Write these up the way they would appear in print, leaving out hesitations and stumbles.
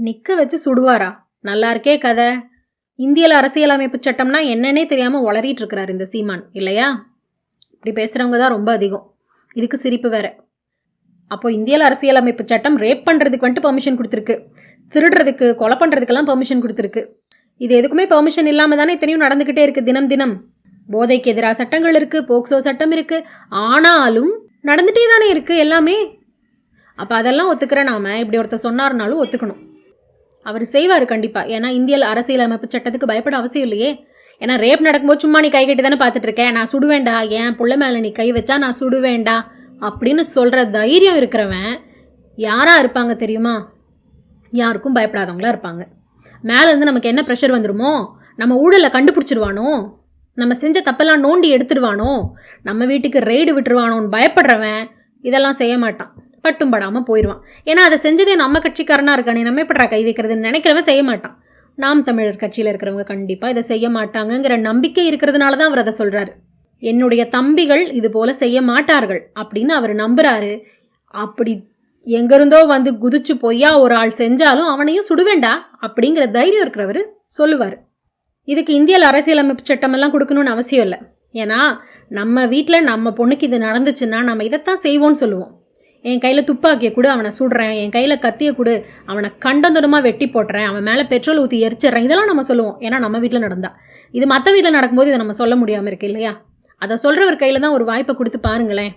நிக்க வச்சு சுடுவாரா? நல்லா இருக்கே கதை. இந்திய அரசியலமைப்பு சட்டம்னா என்னன்னே தெரியாம உளறிட்டு இருக்கிறார் இந்த சீமான் இல்லையா? இப்படி பேசுறவங்க தான் ரொம்ப அதிகம். இதுக்கு சிரிப்பு வேற. அப்போ இந்திய அரசியலமைப்பு சட்டம் ரேப் பண்றதுக்கு வந்துட்டு பெர்மிஷன் கொடுத்துருக்கு, திருடுறதுக்கு கொலை பண்றதுக்கெல்லாம் பெர்மிஷன் கொடுத்துருக்கு. இது எதுக்குமே பெர்மிஷன் இல்லாம தானே இத்தனையும் நடந்துகிட்டே இருக்கு. தினம் தினம் போதைக்கு எதிராக சட்டங்கள் இருக்கு, போக்சோ சட்டம் இருக்கு, ஆனாலும் நடந்துட்டே தானே இருக்கு எல்லாமே. அப்ப அதெல்லாம் ஒத்துக்கிற நாம இப்படி ஒருத்தர் சொன்னார்னாலும் ஒத்துக்கணும். அவர் செய்வார் கண்டிப்பா. ஏன்னா இந்திய அரசியலமைப்பு சட்டத்துக்கு பயப்பட அவசியம் இல்லையே. ஏன்னா ரேப் நடக்கும்போது சும்மா நீ கை கட்டி தானே பார்த்துட்டு இருக்கேன், நான் சுடுவேண்டா, என் புள்ள மேல நீ கை வச்சா நான் சுடுவேண்டா அப்படின்னு சொல்ற தைரியம் இருக்கிறவன் யாரா இருப்பாங்க தெரியுமா? யாருக்கும் பயப்படாதவங்களா இருப்பாங்க. மேல இருந்து நமக்கு என்ன ப்ரெஷர் வந்துருமோ, நம்ம ஊழலை கண்டுபிடிச்சிருவானோ, நம்ம செஞ்ச தப்பெல்லாம் நோண்டி எடுத்துடுவானோ, நம்ம வீட்டுக்கு ரெய்டு விட்டுருவானோன்னு பயப்படுறவன் இதெல்லாம் செய்ய மாட்டான், பட்டும் படாமல் போயிடுவான். ஏன்னா அதை செஞ்சதே நம்ம கட்சிக்காரனா இருக்கானே, நம்ம எப்படா கை வைக்கிறதுன்னு நினைக்கிறவன் செய்ய மாட்டான். நாம் தமிழர் கட்சியில் இருக்கிறவங்க கண்டிப்பாக இதை செய்ய மாட்டாங்கங்கிற நம்பிக்கை இருக்கிறதுனால தான் அவர் அதை சொல்கிறாரு. என்னுடைய தம்பிகள் இது போல செய்ய மாட்டார்கள் அப்படின்னு அவர் நம்புறாரு. அப்படி எங்கிருந்தோ வந்து குதிச்சு பொய்யா ஒரு ஆள் செஞ்சாலும் அவனையும் சுடுவேண்டா அப்படிங்கிற தைரியம் இருக்கிறவர் சொல்லுவார். இதுக்கு இந்திய அரசியலமைப்பு சட்டமெல்லாம் கொடுக்கணும்னு அவசியம் இல்லை. ஏன்னா நம்ம வீட்டில் நம்ம பொண்ணுக்கு இது நடந்துச்சுன்னா நம்ம இதைத்தான் செய்வோம்னு சொல்லுவோம். என் கையில் துப்பாக்கியை கொடு, அவனை சுடுறேன், என் கையில் கத்தியை கொடு, அவனை கண்டந்தரமாக வெட்டி போட்டுறேன், அவன் மேலே பெட்ரோல் ஊற்றி எரிச்சிட்றேன், இதெல்லாம் நம்ம சொல்லுவோம். ஏன்னா நம்ம வீட்டில் நடந்தா. இது மற்ற வீட்டில் நடக்கும்போது இதை நம்ம சொல்ல முடியாமல் இருக்கு இல்லையா? அதை சொல்கிறவர் கையில் தான் ஒரு வாய்ப்பை கொடுத்து பாருங்களேன்,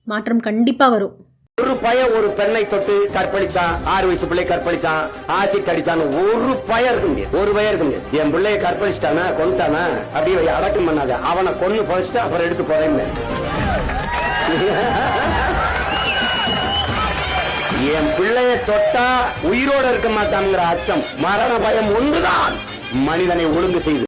மாற்றம் கண்டிப்பாக வரும். ஒரு பையன் ஒரு பெண்ணை தொட்டு கற்பழிச்சான், 6 வயசு பிள்ளை கற்பழிச்சான், ஆசிட் அடிச்சான்னு ஒரு பையன் இருக்க முடியாது, ஒரு பையன் இருக்க முடியாது. என் பிள்ளைய கற்பழிச்சிட்டானா கொண்டுட்டானா அப்படியே அடக்கம் பண்ணாத, அவனை கொண்டு பழிச்சுட்டு அப்புறம் எடுத்து போறேன். என் பிள்ளைய தொட்டா உயிரோட இருக்க மாட்டாங்கிற அச்சம், மரண பயம் ஒன்றுதான் மனிதனை ஒழுங்கு செய்து